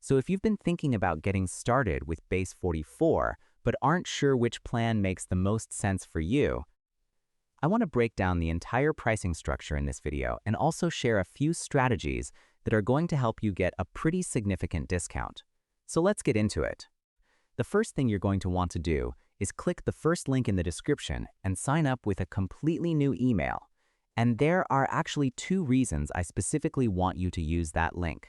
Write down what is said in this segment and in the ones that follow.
So if you've been thinking about getting started with Base44, but aren't sure which plan makes the most sense for you, I want to break down the entire pricing structure in this video and also share a few strategies that are going to help you get a pretty significant discount. So let's get into it. The first thing you're going to want to do is click the first link in the description and sign up with a completely new email. And there are actually two reasons I specifically want you to use that link.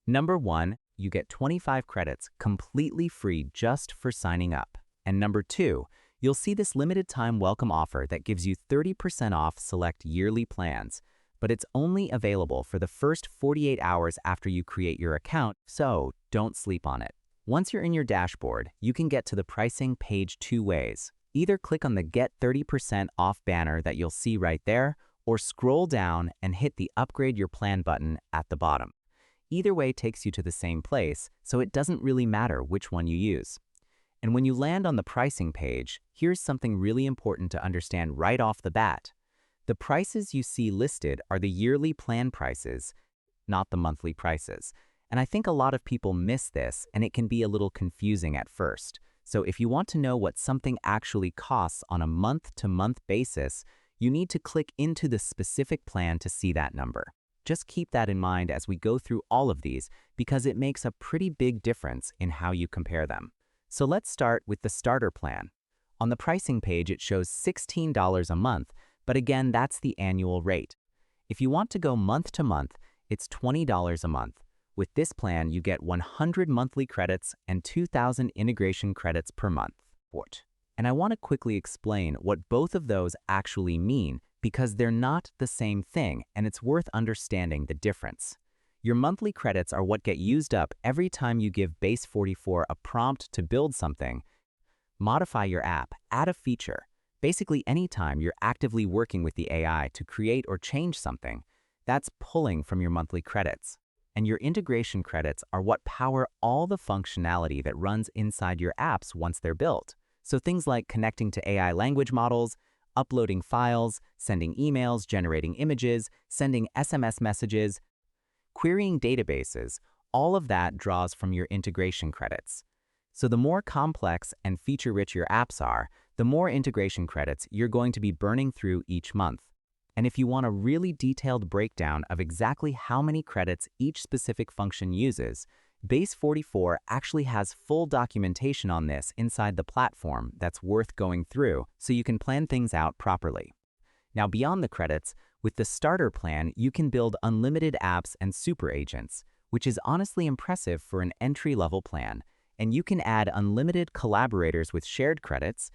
Number one, you get 25 credits completely free just for signing up. And number two, you'll see this limited time welcome offer that gives you 30% off select yearly plans, but it's only available for the first 48 hours after you create your account, so don't sleep on it. Once you're in your dashboard, you can get to the pricing page two ways. Either click on the Get 30% Off banner that you'll see right there, or scroll down and hit the Upgrade Your Plan button at the bottom. Either way takes you to the same place, so it doesn't really matter which one you use. And when you land on the pricing page, here's something really important to understand right off the bat. The prices you see listed are the yearly plan prices, not the monthly prices. And I think a lot of people miss this, and it can be a little confusing at first. So if you want to know what something actually costs on a month-to-month basis, you need to click into the specific plan to see that number. Just keep that in mind as we go through all of these because it makes a pretty big difference in how you compare them. So let's start with the starter plan. On the pricing page, it shows $16 a month, but again, that's the annual rate. If you want to go month to month, it's $20 a month. With this plan, you get 100 monthly credits and 2,000 integration credits per month. And I want to quickly explain what both of those actually mean because they're not the same thing, and it's worth understanding the difference. Your monthly credits are what get used up every time you give Base44 a prompt to build something, modify your app, add a feature. Basically, anytime you're actively working with the AI to create or change something, that's pulling from your monthly credits. And your integration credits are what power all the functionality that runs inside your apps once they're built. So things like connecting to AI language models, uploading files, sending emails, generating images, sending SMS messages, querying databases, all of that draws from your integration credits. So the more complex and feature-rich your apps are, the more integration credits you're going to be burning through each month. And if you want a really detailed breakdown of exactly how many credits each specific function uses, Base44 actually has full documentation on this inside the platform that's worth going through so you can plan things out properly. Now, beyond the credits, with the starter plan, you can build unlimited apps and super agents, which is honestly impressive for an entry-level plan. And you can add unlimited collaborators with shared credits,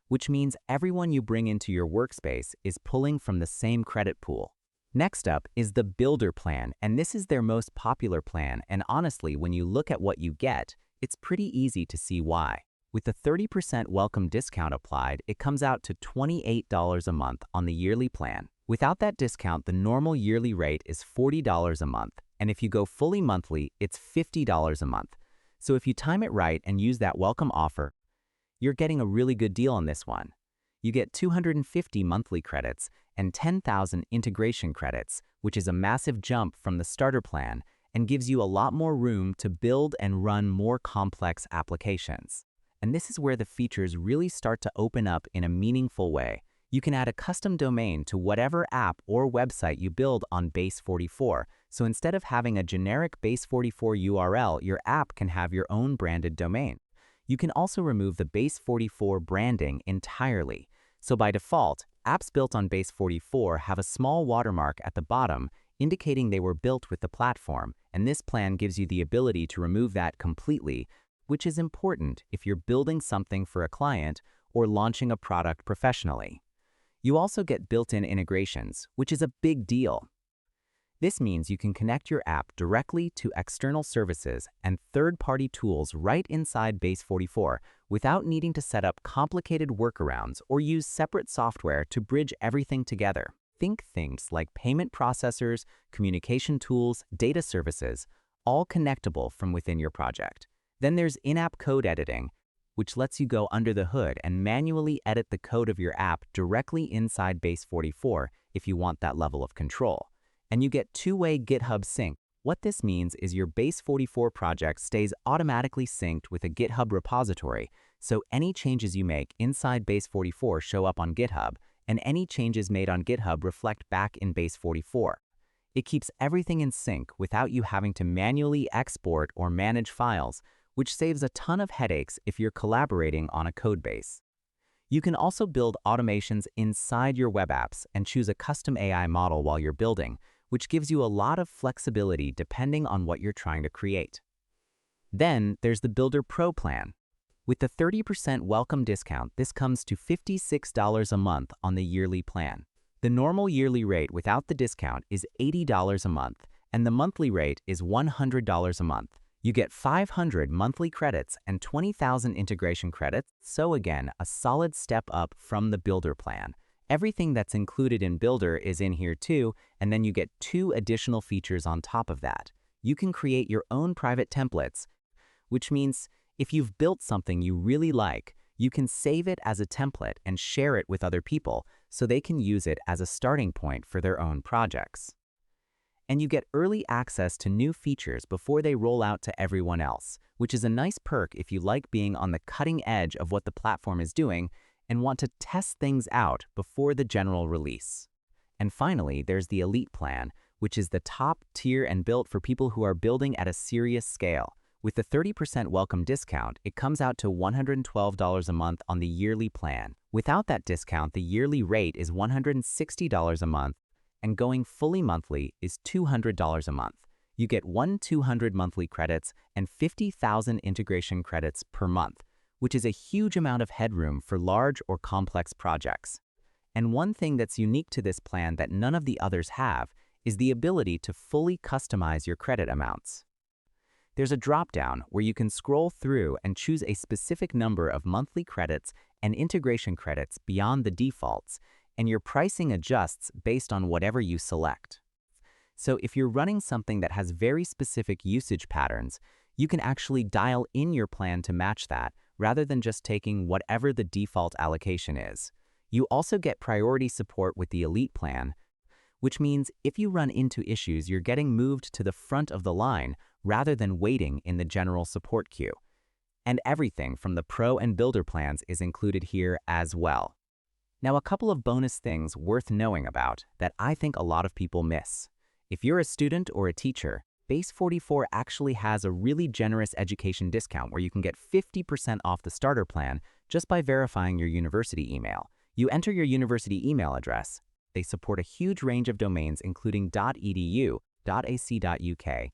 which means everyone you bring into your workspace is pulling from the same credit pool. Next up is the Builder plan, and this is their most popular plan, and honestly, when you look at what you get, it's pretty easy to see why. With the 30% welcome discount applied, it comes out to $28 a month on the yearly plan. Without that discount, the normal yearly rate is $40 a month, and if you go fully monthly, it's $50 a month. So if you time it right and use that welcome offer, you're getting a really good deal on this one. You get 250 monthly credits and 10,000 integration credits, which is a massive jump from the starter plan and gives you a lot more room to build and run more complex applications. And this is where the features really start to open up in a meaningful way. You can add a custom domain to whatever app or website you build on Base44. So instead of having a generic Base44 URL, your app can have your own branded domain. You can also remove the Base44 branding entirely. So by default, apps built on Base44 have a small watermark at the bottom indicating they were built with the platform, and this plan gives you the ability to remove that completely, which is important if you're building something for a client or launching a product professionally. You also get built-in integrations, which is a big deal. This means you can connect your app directly to external services and third-party tools right inside Base44 without needing to set up complicated workarounds or use separate software to bridge everything together. Think things like payment processors, communication tools, data services, all connectable from within your project. Then there's in-app code editing, which lets you go under the hood and manually edit the code of your app directly inside Base44 if you want that level of control. And you get two-way GitHub sync, What this means is your Base44 project stays automatically synced with a GitHub repository, so any changes you make inside Base44 show up on GitHub, and any changes made on GitHub reflect back in Base44. It keeps everything in sync without you having to manually export or manage files, which saves a ton of headaches if you're collaborating on a codebase. You can also build automations inside your web apps and choose a custom AI model while you're building, which gives you a lot of flexibility depending on what you're trying to create. Then there's the Builder Pro plan. With the 30% welcome discount, this comes to $56 a month on the yearly plan. The normal yearly rate without the discount is $80 a month, and the monthly rate is $100 a month. You get 500 monthly credits and 20,000 integration credits, so again, a solid step up from the Builder plan. Everything that's included in Builder is in here too, and then you get 2 additional features on top of that. You can create your own private templates, which means if you've built something you really like, you can save it as a template and share it with other people so they can use it as a starting point for their own projects. And you get early access to new features before they roll out to everyone else, which is a nice perk if you like being on the cutting edge of what the platform is doing and want to test things out before the general release. And finally, there's the Elite plan, which is the top tier and built for people who are building at a serious scale. With the 30% welcome discount, it comes out to $112 a month on the yearly plan. Without that discount, the yearly rate is $160 a month, and going fully monthly is $200 a month. You get 200 monthly credits and 50,000 integration credits per month, which is a huge amount of headroom for large or complex projects. And one thing that's unique to this plan that none of the others have is the ability to fully customize your credit amounts. There's a drop-down where you can scroll through and choose a specific number of monthly credits and integration credits beyond the defaults, and your pricing adjusts based on whatever you select. So if you're running something that has very specific usage patterns, you can actually dial in your plan to match that rather than just taking whatever the default allocation is. You also get priority support with the Elite plan, which means if you run into issues, you're getting moved to the front of the line rather than waiting in the general support queue. And everything from the Pro and Builder plans is included here as well. Now, a couple of bonus things worth knowing about that I think a lot of people miss. If you're a student or a teacher, Base44 actually has a really generous education discount where you can get 50% off the starter plan just by verifying your university email. You enter your university email address. They support a huge range of domains including .edu, .ac.uk,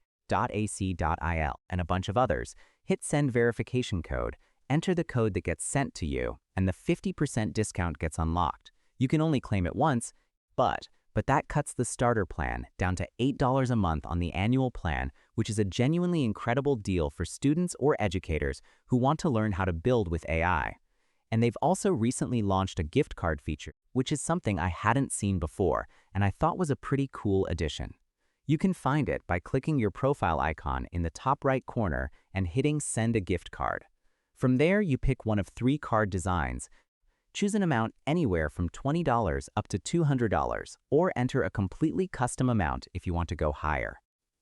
.ac.il, and a bunch of others. Hit send verification code, enter the code that gets sent to you, and the 50% discount gets unlocked. You can only claim it once, but that cuts the starter plan down to $8 a month on the annual plan, which is a genuinely incredible deal for students or educators who want to learn how to build with AI. And they've also recently launched a gift card feature, which is something I hadn't seen before, and I thought was a pretty cool addition. You can find it by clicking your profile icon in the top right corner and hitting Send a Gift Card. From there, you pick one of 3 card designs. Choose an amount anywhere from $20 up to $200, or enter a completely custom amount if you want to go higher.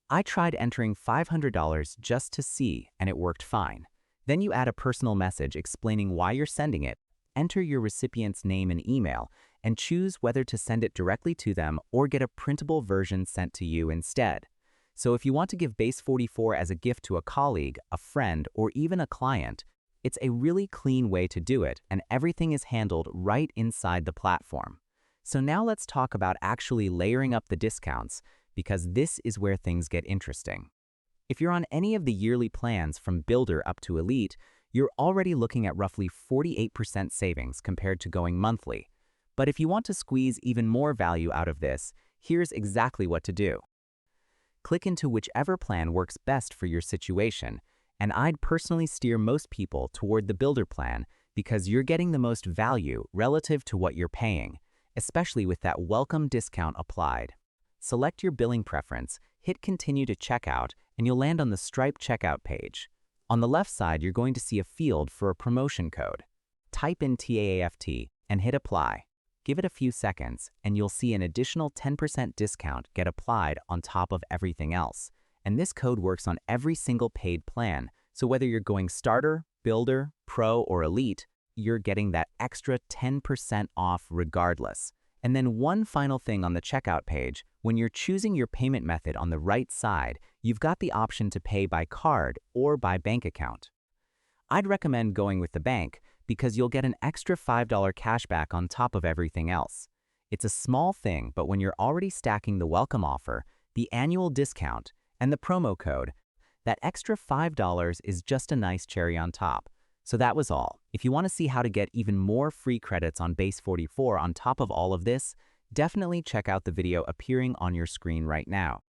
I tried entering $500 just to see, and it worked fine. Then you add a personal message explaining why you're sending it, enter your recipient's name and email, and choose whether to send it directly to them or get a printable version sent to you instead. So if you want to give Base44 as a gift to a colleague, a friend, or even a client, it's a really clean way to do it, and everything is handled right inside the platform. So now let's talk about actually layering up the discounts, because this is where things get interesting. If you're on any of the yearly plans from Builder up to Elite, you're already looking at roughly 48% savings compared to going monthly. But if you want to squeeze even more value out of this, here's exactly what to do. Click into whichever plan works best for your situation, and I'd personally steer most people toward the Builder plan because you're getting the most value relative to what you're paying, especially with that welcome discount applied. Select your billing preference, hit Continue to Checkout, and you'll land on the Stripe checkout page. On the left side, you're going to see a field for a promotion code. Type in TAAFT and hit Apply. Give it a few seconds, and you'll see an additional 10% discount get applied on top of everything else. And this code works on every single paid plan. So whether you're going starter, builder, pro, or elite, you're getting that extra 10% off regardless. And then one final thing on the checkout page, when you're choosing your payment method on the right side, you've got the option to pay by card or by bank account. I'd recommend going with the bank because you'll get an extra $5 cashback on top of everything else. It's a small thing, but when you're already stacking the welcome offer, the annual discount, and the promo code, that extra $5 is just a nice cherry on top. So that was all. If you want to see how to get even more free credits on Base44 on top of all of this, definitely check out the video appearing on your screen right now.